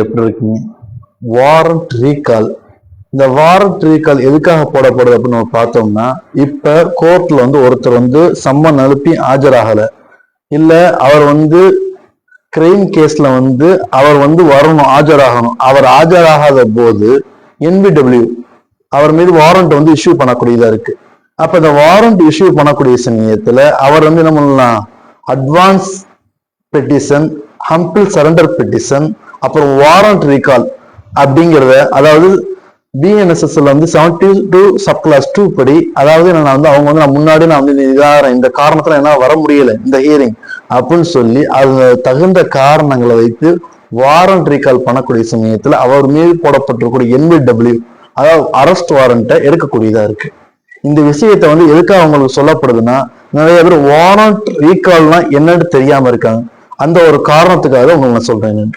எப்படி இருக்குங்க warrant recall. இந்த வாரண்ட் ரீகால் எதுக்காக போடப்படுது அப்படின்னு நம்ம பார்த்தோம்னா, இப்ப கோர்ட்ல ஒருத்தர் சம்மன் அனுப்பி ஆஜராகல, இல்ல அவர் கிரைம் கேஸ்ல அவர் வரணும், ஆஜராகணும். அவர் ஆஜராகாத போது என்பிடபிள்யூ அவர் மீது வாரண்ட் இஷ்யூ பண்ணக்கூடியதா இருக்கு. அப்ப இந்த வாரண்ட் இஷ்யூ பண்ணக்கூடிய சமயத்துல அவர் என்ன பண்ணலாம், advance petition, humble surrender petition, அப்புறம் வாரண்ட் ரீகால் அப்படிங்கிறத, அதாவது பிஎன்எஸ்எஸ்ல 72 சப்கிளாஸ் 2 படி, அதாவது அவங்க நான் முன்னாடி இந்த காரணத்துல என்ன வர முடியல இந்த ஹியரிங் அப்படின்னு சொல்லி அது தகுந்த காரணங்களை வைத்து வாரண்ட் ரீகால் பண்ணக்கூடிய சமயத்துல அவர் மீது போடப்பட்டிருக்கூடிய என்பிடபிள்யூ, அதாவது அரெஸ்ட் வாரண்ட்டை எடுக்கக்கூடியதா இருக்கு. இந்த விஷயத்தை எதுக்காக அவங்களுக்கு சொல்லப்படுதுன்னா, நிறைய பேர் வாரண்ட் ரீகால்னா என்னன்னு தெரியாம இருக்காங்க. அந்த ஒரு காரணத்துக்காக உங்களுக்கு நான் சொல்றேன்.